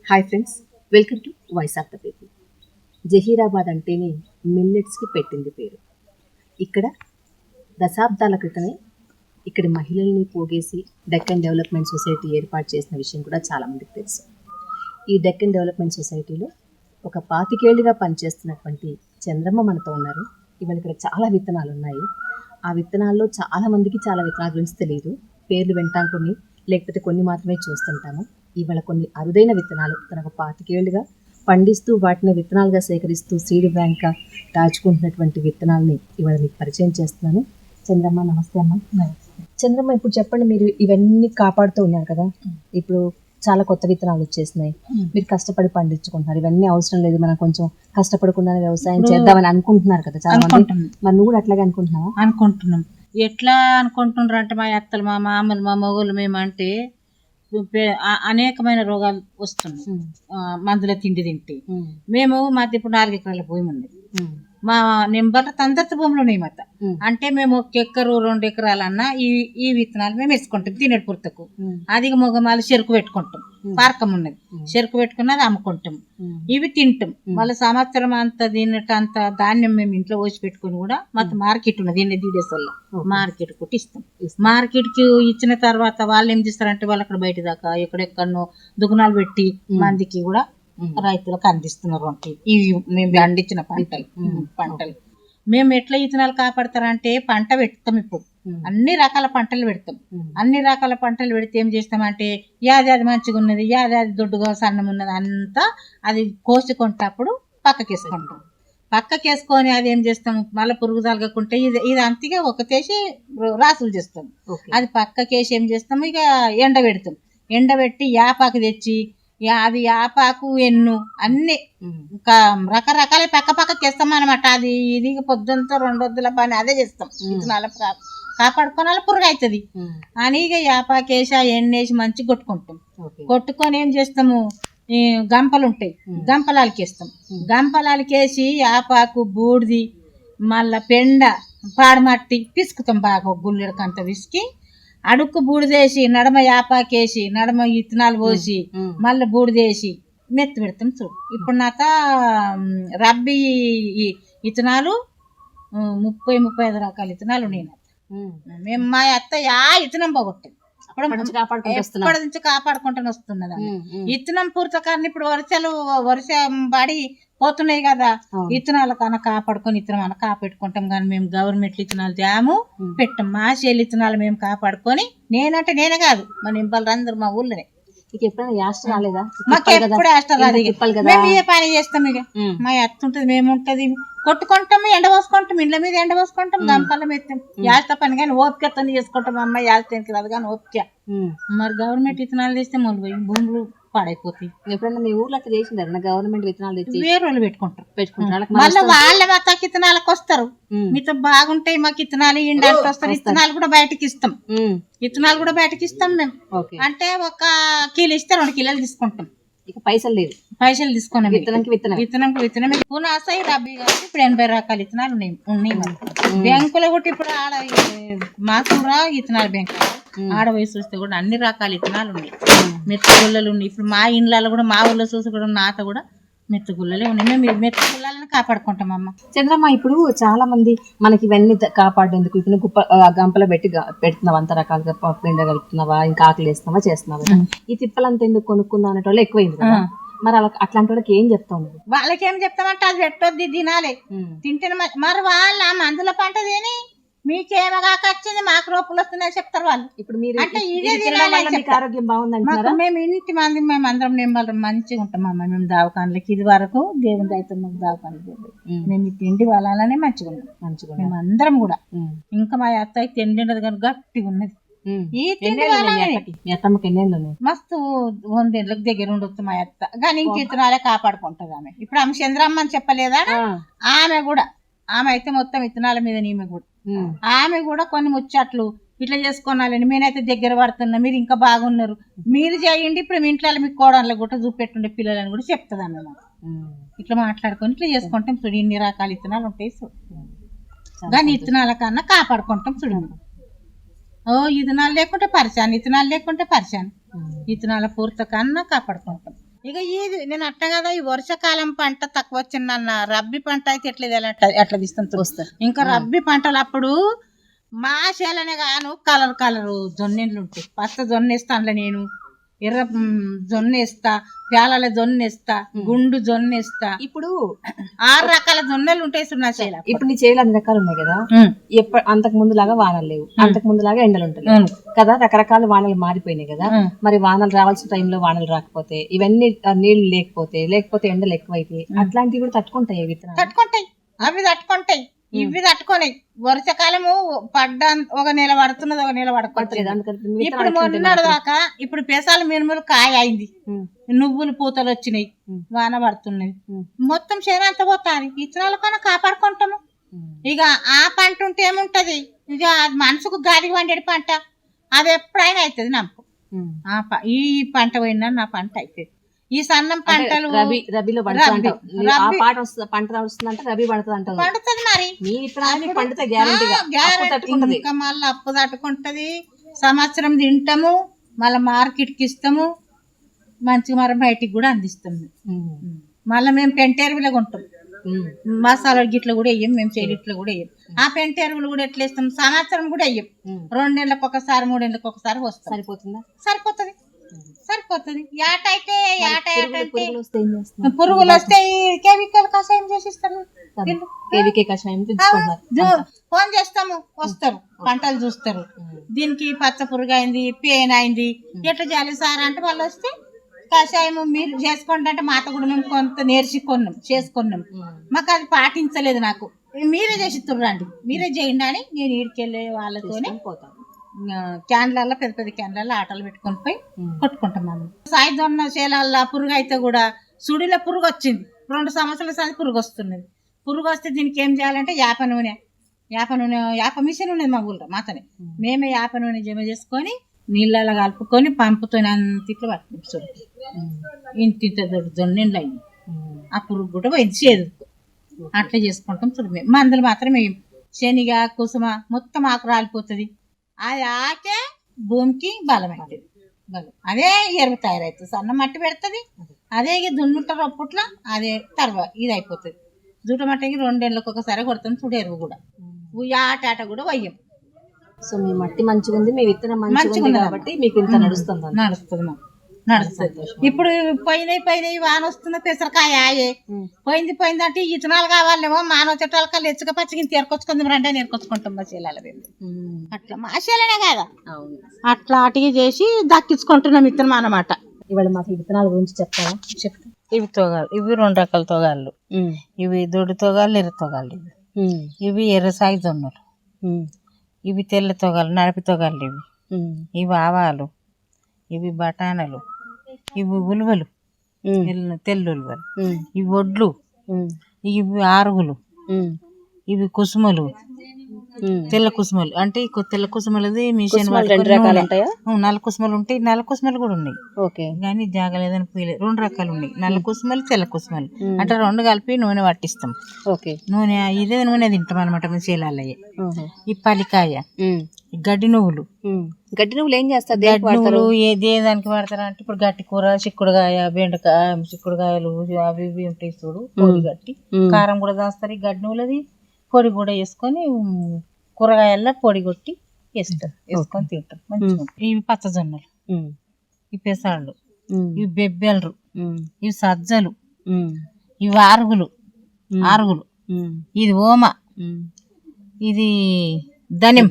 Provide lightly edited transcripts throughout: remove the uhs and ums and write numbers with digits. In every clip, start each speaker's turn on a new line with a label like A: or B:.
A: Hi friends, welcome to voice of the people. Zaheerabad అంటేనే మిల్లెట్స్కి పెట్టింది పేరు. ఇక్కడ దశాబ్దాల క్రితమే ఇక్కడి మహిళల్ని పోగేసి డెక్కన్ డెవలప్మెంట్ సొసైటీ ఏర్పాటు చేసిన విషయం కూడా చాలామందికి తెలుసు. ఈ డెక్కన్ డెవలప్మెంట్ సొసైటీలో ఒక 25 ఏళ్లుగా పనిచేస్తున్నటువంటి చంద్రమ్మ మనతో ఉన్నారు. ఇవాళ ఇక్కడ చాలా విత్తనాలు ఉన్నాయి. ఆ విత్తనాల్లో చాలామందికి చాలా విత్తనాల గురించి తెలియదు. పేర్లు వింటాం కొన్ని, లేకపోతే కొన్ని మాత్రమే చూస్తుంటాము. ఇవాళ కొన్ని అరుదైన విత్తనాలు తన ఒక 25 ఏళ్లుగా పండిస్తూ వాటిని విత్తనాలుగా సేకరిస్తూ సీడ్ బ్యాంక్గా దాచుకుంటున్నటువంటి విత్తనాలని ఇవాళ మీకు పరిచయం చేస్తున్నాను. చంద్రమ్మ, నమస్తే అమ్మ. చంద్రమ్మ, ఇప్పుడు చెప్పండి, మీరు ఇవన్నీ కాపాడుతూ ఉన్నారు కదా, ఇప్పుడు చాలా కొత్త విత్తనాలు వచ్చేసినాయి, మీరు కష్టపడి పండించుకుంటున్నారు. ఇవన్నీ అవసరం లేదు, మనం కొంచెం కష్టపడకుండానే వ్యవసాయం చేద్దామని అనుకుంటున్నారు కదా చాలా మంది. మరి నువ్వు కూడా అట్లాగే అనుకుంటున్నావా?
B: అనుకుంటున్నాం. ఎట్లా అనుకుంటున్నారు అంటే, మా అత్తలు, మా మామలు, మా మొగోళ్ళు, మేమంటే అనేకమైన రోగాలు వస్తున్నాయి మందుల తిండి తింటే. మేము మాది ఇప్పుడు 4 ఎకరాల భూమి ఉంది. మా నెంబర్ తందత్త భూములు ఉన్నాయి మాత. అంటే మేము 1 ఎకరు 2 ఎకరాలన్నా ఈ విత్తనాలు మేము వేసుకుంటాం తినేటి పుర్తకు. అది మొగమాలు చెరుకు పెట్టుకుంటాం, పార్కం ఉన్నది, చెరుకు పెట్టుకున్నది అమ్ముకుంటాం, ఇవి తింటాం. మళ్ళీ సంవత్సరం అంతా తిన్నటంత ధాన్యం మేము ఇంట్లో పోసి పెట్టుకుని కూడా మాకు మార్కెట్ ఉన్నది. దీన్ని దీడేస్ వల్ల మార్కెట్ కొట్టి ఇస్తాం. మార్కెట్ కి ఇచ్చిన తర్వాత వాళ్ళు ఏం చేస్తారంటే, వాళ్ళు అక్కడ బయట దాకా ఎక్కడెక్కడనో దుకాణాలు పెట్టి మందికి కూడా రైతులకు అందిస్తున్నారు. అంటే ఇవి మేము పండించిన పంటలు మేము ఎట్లా విత్తనాలు కాపాడతారంటే, పంట పెడతాం. ఇప్పుడు అన్ని రకాల పంటలు పెడతాం. అన్ని రకాల పంటలు పెడితే ఏం చేస్తామంటే, అది మంచిగా ఉన్నది, అది దొడ్డుగా సన్నం ఉన్నది అంతా అది కోసుకుంటప్పుడు పక్కకేసుకుంటాం. పక్కకేసుకొని అది ఏం చేస్తాం, మళ్ళీ పురుగు తలగకుంటే ఇది అంతగా ఒకటేసి రాసులు చేస్తాం. అది పక్కకేసి ఏం చేస్తాం, ఇక ఎండబెడతాం. ఎండబెట్టి యాపాకు తెచ్చి అది యాపాకు ఎన్ను అన్ని రకరకాల పక్కకేస్తాం అనమాట. అది ఇది పొద్దున్నతో 2 వద్దుల పని అదే చేస్తాం. విత్తనాలు కాపాడుకోవాలి, పురుగు అవుతుంది అని ఇక యాపాకేసి ఎన్నేసి మంచి కొట్టుకుంటాం. కొట్టుకొని ఏం చేస్తాము, గంపలు ఉంటాయి, గంపలాలకేస్తాం. గంపలాలకేసి యాపాకు బూడిది మళ్ళా పెండ పాడమట్టి పిసుకుతాం. బాగా గుల్లెడకంత విసికి అడుక్కు బూడిదేసి నడమ యాపాకేసి నడమ విత్తనాలు పోసి మళ్ళీ బూడిదేసి మెత్తి పెడతాం. చూడు, ఇప్పుడు నాక రబ్బీ విత్తనాలు 30-35 రకాల విత్తనాలు ఉన్నాయి. మేము మా అత్త విత్తనం పోగొట్టింది ఎప్పటి నుంచి కాపాడుకుంటూ వస్తున్నది. విత్తనం పూర్తకాన్ని ఇప్పుడు వర్షం పడి పోతున్నాయి కదా, విత్తనాల కన్నా కాపాడుకొని విత్తనం అన్న కాపాడుకుంటాం. కానీ మేము గవర్నమెంట్ విత్తనాలు తేము పెట్టాం. మా చేలు విత్తనాలు మేము కాపాడుకొని, నేనే కాదు మన ఇంపలు అందరు మా ఊళ్ళోనే.
A: ఎప్పుడైనా యాస్టర్ రాలేదా?
B: మాకు ఎప్పుడు యాస్టర్ రాదు. మేము ఏ పని చేస్తాం, ఇక మా అత్త ఉంటుంది, మేము ఉంటది, కొట్టుకుంటాం, ఎండ పోసుకుంటాం, ఇండ్ల మీద ఎండ పోసుకుంటాం, గంపల మెత్తాం. యాస్త పని కానీ ఓపికతో చేసుకుంటాం. అమ్మాయి యాస్తానికి రాదు కానీ ఓపిక. మరి గవర్నమెంట్ విత్తనాలు తెస్తే మొదలు భూములు పాడైపోతాయి.
A: ఎప్పుడైనా మీ ఊర్లో అట్లా చేసింటారు, గవర్నమెంట్ విత్తనాలు తెచ్చి
B: వేరే వాళ్ళు పెట్టుకుంటారు. మళ్ళీ వాళ్ళ మాకు విత్తనాలకు వస్తారు, మీతో బాగుంటాయి మాకు విత్తనాలు ఇండానికి వస్తారు. విత్తనాలు కూడా బయటకి ఇస్తాం. విత్తనాలు కూడా బయటకి ఇస్తాం మేము. అంటే 1 కిలో ఇస్తే 2 కిలోలు తీసుకుంటాం.
A: ఇక పైసలు
B: తీసుకున్నాం. విత్తనం పునాసాయి రబ్బీ కాబట్టి ఇప్పుడు 80 రకాల విత్తనాలు ఉన్నాయి. బ్యాంకులో కూడా ఇప్పుడు ఆడ మాకూరా విత్తనాల బ్యాంకు ఆడ వయసు చూస్తే కూడా అన్ని రకాల విత్తనాలు ఉన్నాయి. మెత్తగుల్లలు ఉన్నాయి. ఇప్పుడు మా ఇండ్లలో కూడా మా ఊళ్ళో చూసి కూడా నాత కూడా మెత్తగుల్లలే ఉన్నాయి. మేము మెత్తగుల్లని కాపాడుకుంటాం. అమ్మ
A: చంద్రమ్మ, ఇప్పుడు చాలా మంది మనకి ఇవన్నీ కాపాడేందుకు ఇప్పుడు గంపలో పెడుతున్నావా, అంత రకాలుగా పిండ కలుపుతున్నావా, ఇంకా ఆకలి వేస్తున్నావా, చేస్తున్నావా, ఈ తిప్పలంతా ఎందుకు కొనుక్కుందాం అనే వాళ్ళు ఎక్కువైంది కదా. మరి అట్లాంటి వాళ్ళకి ఏం చెప్తాం?
B: వాళ్ళకేం చెప్తామంటే, అది పెట్టొద్ది, తినాలి, తింటే మరి వాళ్ళ మందుల పంట తిని మీకేమో కాకొచ్చింది, మాకు రూపులు వస్తున్నాయి చెప్తారు వాళ్ళు. ఇప్పుడు మీరు అంటే ఇదే
A: ఆరోగ్యం బాగుందంటారా?
B: మేము ఇంటి మంది మేము అందరం నెంబర్ మంచిగా ఉంటాం అమ్మ. మేము దావకాన్లకి ఇది వరకు దేవుని దయతో మాకు దావకాన్లు మేము ఈ తిండి వాళ్ళనే మంచిగా ఉన్నాం. మేము అందరం కూడా ఇంకా మా అత్తకి తిండి ఉండదు కానీ గట్టిగా ఉన్నది. ఈ తిండి మస్తు 100 ఏళ్ళకి దగ్గర ఉండొచ్చు మా అత్త. కానీ ఇంక విత్తనాలే కాపాడుకుంటది ఆమె. ఇప్పుడు ఆమె చంద్రమ్మ అని చెప్పలేదా, ఆమె అయితే మొత్తం విత్తనాల మీద ఈమె కూడా ఆమె కూడా కొన్ని ముచ్చట్లు ఇట్లా చేసుకోనాలని. నేనైతే దగ్గర పడుతున్నా, మీరు ఇంకా బాగున్నారు, మీరు చేయండి, ఇప్పుడు మీ ఇంట్లో మీకు కోడళ్ళకి కూడా చూపెట్టుండే పిల్లలని కూడా చెప్తుంది ఆమె. ఇట్లా మాట్లాడుకొని ఇట్లా చేసుకుంటాం. చూడు, ఇన్ని రకాల విత్తనాలు ఉంటాయి. కానీ విత్తనాల కన్నా కాపాడుకుంటాం. చూడండి, విత్తనాలు లేకుంటే పరిశాన్, విత్తనాలు లేకుంటే పరిశాన్. విత్తనాల పూర్త కన్నా కాపాడుకుంటాం. ఇక ఇది నేను అట్ట కదా ఈ వర్షాకాలం పంట తక్కువ వచ్చిందన్న రబ్బీ పంట అయితే ఎట్లా తీస్తాను
A: వస్తారు
B: ఇంకా రబ్బీ పంటలు అప్పుడు మా చేలనే గాను కలరు జొన్నెండ్లు ఉంటాయి పచ్చ జొన్న వేస్తానులే నేను ఎర్ర జొన్న వేస్తా పేలాల జొన్న వేస్తా గుండు జొన్న వేస్తా
A: ఇప్పుడు
B: 6 రకాల జొన్నలు ఉంటాయి నా చేల
A: ఇప్పుడు నీ చేలు అన్ని రకాలు ఉన్నాయి కదా అంతకు ముందు లాగా వానలు లేవు అంతకు ముందు లాగా ఎండలు ఉంటాయి కదా రకరకాల వానలు మారిపోయినాయి కదా మరి వానలు రావాల్సిన టైంలో వానలు రాకపోతే ఇవన్నీ నీళ్లు లేకపోతే ఎండలు ఎక్కువైతే అట్లాంటివి కూడా తట్టుకుంటాయి విత్తనాలు
B: తట్టుకుంటాయి అవి తట్టుకుంటాయి ఇవి తట్టుకోని వర్షాకాలము పడ్డా ఒక నెల పడుతున్నది ఒక నెల పడుకోవట్లేదు ఇప్పుడు మొన్నటి దాకా ఇప్పుడు పెసాల మినుములు కాయ అయింది నువ్వులు పూతలు వచ్చినాయి వాన పడుతున్నాయి మొత్తం చేను అంత పోతారు ఇత్తనాలు కన్నా కాపాడుకుంటాము ఇక ఆ పంట ఉంటే ఏముంటది ఇక మనసుకు గాలికి వండేది పంట అది ఎప్పుడైనా అవుతుంది నాకు ఈ పంట పోయినా నా పంట అవుతుంది ఈ సన్నం పంటలు
A: రబీలో పంట వస్తుందంటే రబీ పడుతుంది అంటారు
B: పండుతుంది మరి ఇంకా మళ్ళీ అప్పు తట్టుకుంటది సంవత్సరం తింటాము మళ్ళీ మార్కెట్కి ఇస్తాము మంచిగా మరి బయటికి కూడా అందిస్తాము మళ్ళీ మేము పెంటెరువులో కొంటాం మసాలా గిట్ల కూడా వేయం మేము చెల్లిట్లో కూడా వేయం ఆ పెంటెరువులు కూడా ఎట్లా ఇస్తాం సంవత్సరం కూడా వేయం 2 నెలలకు ఒకసారి 3 నెలలకు ఒకసారి వస్తాం సరిపోతుంది పురుగులు వస్తే కెమికల్ కషాయం చేసిస్తారు ఫోన్ చేస్తాము వస్తారు పంటలు చూస్తారు దీనికి పచ్చ పురుగు అయింది పేన్ అయింది ఎట్లా చేయాలి సార్ అంటే వాళ్ళు వస్తే కషాయం మీరు చేసుకోండి అంటే మాత కూడా మేము కొంత చేసుకున్నాం మాకు అది పాటించలేదు నాకు మీరే చేసి తుర్రండి మీరే చేయండి అని నేను ఈడికెళ్ళే వాళ్ళతోనే పోతాను క్యాన్లలో పెద్ద క్యాన్లలో ఆటలు పెట్టుకొని పోయి కొట్టుకుంటున్నాము సాయిదొన్న చేలల్లో పురుగు అయితే కూడా సుడిలో పురుగు వచ్చింది 2 సంవత్సరాల సారి పురుగు వస్తున్నది పురుగు వస్తే దీనికి ఏం చేయాలంటే యాప మిషన్ ఉన్నది మా ఊళ్ళో మాతనే మేమే యాప నూనె జమ చేసుకొని నీళ్ళలో కలుపుకొని పంపుతో అంతిట్లో పట్టించు ఇంత జొన్నెండ్లు అయింది ఆ పురుగు కూడా పోయింది చేదు అట్లా చేసుకుంటాం చూడు మేము మందులు మాత్రం వేయం శనిగ కుసుమ మొత్తం ఆకు రాలిపోతుంది అది ఆకే భూమికి బలం అవుతుంది అదే ఎరువు తయారవుతుంది సన్న మట్టి పెడుతుంది అదే దున్నుంటారు అప్పట్లో అదే తర్వాత ఇది అయిపోతుంది జూట మట్టికి 2 నెలలకు ఒకసారి కొడతాం చూడు ఎరువు కూడా ఆట కూడా వయ్యం
A: సో మీ మట్టి మంచిగా ఉంది మీ విత్తనం మంచిగా ఉంది కాబట్టి మీకు ఇంత నడుస్తుంది
B: ఇప్పుడు పోయినాయి వాన వస్తున్న పెసరకాయ పోయింది అంటే ఈ విత్తనాలు కావాలేమో మానవ చెట్టాలకల్లా ఎచ్చుక పచ్చికి తీరుకొచ్చుకుందాం రండి నేర్కొచ్చుకుంటాం మా చీలాల అట్లా మా చీలనే కదా అట్లా అటికి చేసి దక్కించుకుంటున్నాం విత్తనం అన్నమాట
A: ఇవాళ మాకు విత్తనాల గురించి చెప్తారా
B: చెప్తా ఇవి తోగాలు ఇవి 2 రకాల తోగాళ్ళు ఇవి దొడ్డు తోగాళ్ళు ఎర్ర తోగాళ్ళు ఇవి ఎర్ర సాయి జొన్నలు ఇవి తెల్ల తోగాలు నడిపి తోగాళ్ళు ఇవి ఆవాలు ఇవి బఠానలు ఇవి ఉలువలు తెల్ల ఉలువలు ఇవి ఒడ్లు ఇవి ఆరుగులు ఇవి కుసుమలు తెల్ల కుసుమలు అంటే తెల్ల కుసుమలది మిషన్ నల్ల కుసుమలు ఉంటాయి నల్ల కుసుమలు కూడా ఉన్నాయి కానీ జాగలేదని పోయలేదు 2 రకాలు ఉన్నాయి నల్ల కుసుమలు తెల్ల కుసుమలు అంటే 2 కలిపి నూనె పట్టిస్తాం నూనె ఇదే నూనె తింటాం అనమాట మీ చీలాలయ్యే ఈ పలికాయ గడ్డి నువ్వులు
A: ఏం చేస్తారు
B: గడ్డి నువ్వులు ఏ దానికి వాడతారు అంటే ఇప్పుడు గట్టి కూర చిక్కుడుకాయ బెండకాయ చిక్కుడుకాయలు అవి ఇవి ఉంటాయి చూడు పొడి గట్టి కారం కూడా దాస్తారు ఈ గడ్డి నువ్వులది పొడి కూడా వేసుకొని కూరగాయల్లో పొడి కొట్టి వేసుకొని తింటాం మంచిగా ఇవి పచ్చజొన్నలు ఇవి పెసాళ్ళు ఇవి బెబ్బెలరు ఇవి సజ్జలు ఇవి ఆరుగులు ఇది ఓమ ఇది ధనియం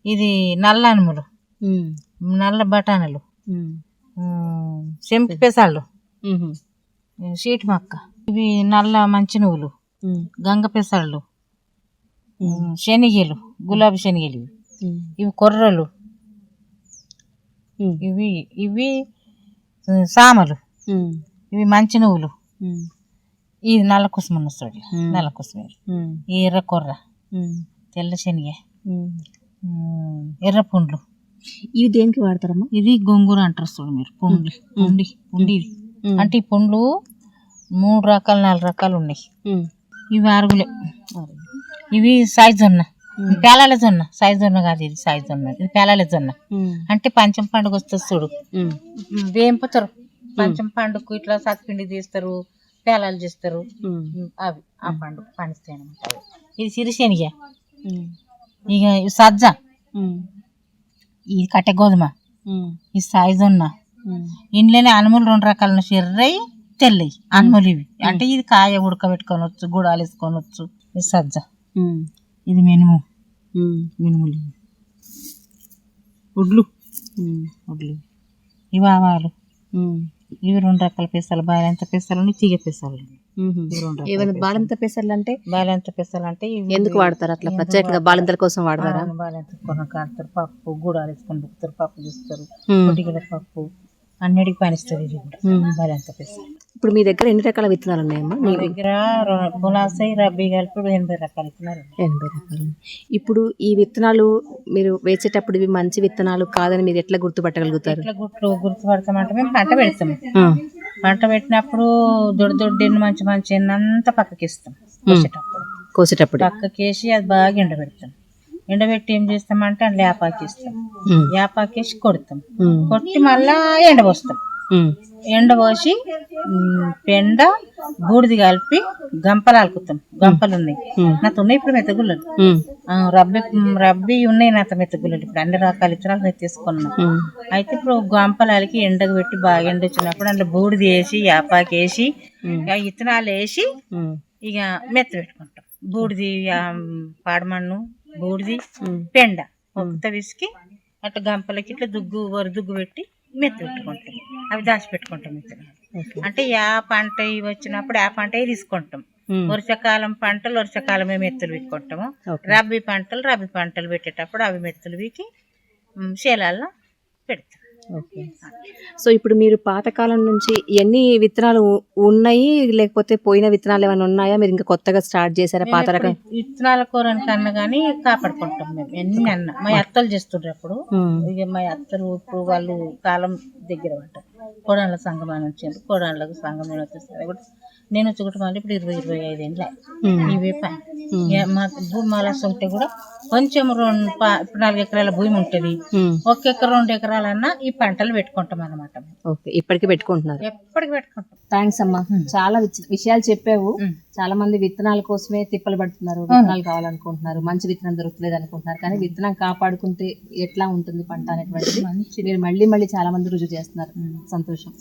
B: ఇది నల్ల అనుములు నల్ల బఠానలు చెంపి పెసాళ్ళు షీట్ మక్క ఇవి నల్ల మంచి నువ్వులు గంగ పెసాళ్ళు శనిగలు గులాబీ శనిగలు ఇవి కొర్రలు ఇవి సామలు ఇవి మంచి నువ్వులు ఇది నల్ల కుసుమ వస్తుంది నల్ల కుసుమ ఈ ఎర్ర కొర్ర తెల్ల శనిగ ఎర్ర పుండ్లు
A: ఇవి దేనికి వాడతారమ్మా
B: ఇది గొంగూర అంటారు చూడు మీరు పుండి ఇది అంటే ఈ పుండ్లు 3 రకాలు 4 రకాలు ఉన్నాయి ఇవి ఆరుగులే ఇవి సాయి జొన్న పేలాల జొన్న సాయి జొన్న కాదు ఇది సాయి జొన్న ఇది పేలాల జొన్న అంటే పంచం పండుగ వస్తుంది చూడు వేంపుతారు కొంచెం పండుగకు ఇట్లా సత్పిండి తీస్తారు, పేలాలు చేస్తారు. అవి ఆ పండుగ పండిస్తాయి అనమాట. ఇది సిరిశనిగ, ఇక ఇవి సజ్జ, ఇది కట్టె గోధుమ, ఇది సాయిజొన్న. ఇంట్లోనే అనుములు 2 రకాల ఎర్రయి తెల్లయి అనుములు. ఇవి అంటే ఇది కాయ ఉడకబెట్టుకోవచ్చు, గుడాలు వేసుకోవచ్చు. ఇది సజ్జ, ఇది మినుములు, ఉడ్లు, ఇవి ఆవాలు. ఇవి 2 రకాల పెసలు, బాలంత పెసలు, తీగ పెసలు.
A: బాలంత పెసర్లు అంటే
B: ఎందుకు
A: వాడతారు అట్లా ప్రత్యేకంగా? బాలంతల కోసం వాడతారా?
B: బాలంత కోసం కాడతారు. పప్పు గుడాలు వేసుకొని బుక్కుతారు, పప్పు చేస్తారు, పొడిగల పప్పు అన్నిటికి పనిస్తుంది. ఇది కూడా బాలంత పెసలు.
A: ఇప్పుడు మీ దగ్గర ఎన్ని రకాల విత్తనాలు ఉన్నాయమ్మా?
B: మా దగ్గర పులాసై రబ్బీ కలిపి 80 రకాల విత్తనాలు.
A: 80 రకాలు. ఇప్పుడు ఈ విత్తనాలు మీరు వేసేటప్పుడు ఇవి మంచి విత్తనాలు కాదని మీరు ఎట్లా గుర్తుపట్టగలుగుతారు?
B: ఎట్లా గుర్తుపడతామంటే మేము పంట పెడతాం. పంట పెట్టినప్పుడు దొడ్డిని మంచి అంతా పక్కకి ఇస్తాం.
A: కోసేటప్పుడు
B: పక్కకేసి అది బాగా ఎండబెడతాం. ఎండబెట్టి ఏం చేస్తామంటే అందులో యాపాకేస్తాం. యాపాకేసి కొడతాం. కొట్టి మళ్ళా ఎండబోస్తాం. ఎండబోసి పెండ బూడిది కలిపి గంపలు అలుకుతాం. గంపలు ఉన్నాయి నాతో ఉన్నాయి ఇప్పుడు మెత్తగుల్లలు. రబ్బీ ఉన్నాయి నాతో మెత్తగుల్లలు. ఇప్పుడు అన్ని రకాల విత్తనాలు నేను తీసుకున్నాం. అయితే ఇప్పుడు గంపలు అలికి ఎండకు పెట్టి బాగా ఎండ వచ్చినప్పుడు అందులో బూడిది వేసి యాపాకేసి విత్తనాలు వేసి ఇక మెత్త పెట్టుకుంటాం. బూడిది పాడమన్ను, బూడిది, పెండ ఒక్క విసికి అట్లా గంపలకి ఇట్లా దుగ్గు పెట్టి మెత్త పెట్టుకుంటాం. అవి దాచిపెట్టుకుంటాం విత్తనాలు. అంటే యా పంట వచ్చినప్పుడు ఆ పంట తీసుకుంటాం. వర్షాకాలం పంటలు వర్షాకాలమే మెత్తులు వీక్కుంటాము. రబ్బీ పంటలు పెట్టేటప్పుడు అవి మెత్తులు వీకి శేలాల్లో పెడతాం.
A: సో ఇప్పుడు మీరు పాతకాలం నుంచి ఎన్ని విత్తనాలు ఉన్నాయి, లేకపోతే పోయిన విత్తనాలు ఏమైనా ఉన్నాయా? మీరు ఇంకా కొత్తగా స్టార్ట్ చేశారా? పాత రకం
B: విత్తనాల కూరకన్నా కానీ కాపాడుకుంటాం మేము. ఎన్ని అన్న మా అత్తలు చేస్తుండ్రు అప్పుడు. ఇక మా అత్తలు ఇప్పుడు వాళ్ళు కాలం దగ్గర పడ్డారు. కోడాళ్ళ సంఘం అని వచ్చింది. కోడాళ్ళకు సంఘం వచ్చేసరి కూడా నేను వచ్చి మళ్ళీ ఇప్పుడు 20-25 ఏళ్ళ ఇవే పని. మా భూమి మాలస్ ఉంటే కూడా కొంచెం 4 ఎకరాల భూమి ఉంటుంది. 1 ఎకరా 2 ఎకరాలన్నా ఈ పంటలు పెట్టుకుంటాం అన్నమాట.
A: ఇప్పటికీ పెట్టుకుంటున్నారు?
B: ఎప్పటికి పెట్టుకుంటాం.
A: థ్యాంక్స్ అమ్మా, చాలా విషయాలు చెప్పావు. చాలా మంది విత్తనాల కోసమే తిప్పలు పడుతున్నారు, విత్తనాలు కావాలనుకుంటున్నారు, మంచి విత్తనం దొరకలేదు అనుకుంటున్నారు. కానీ విత్తనం కాపాడుకుంటే ఎట్లా ఉంటుంది పంట అనేటువంటిది మీరు మళ్ళీ చాలా మంది రుజువు చేస్తున్నారు. సంతోషం.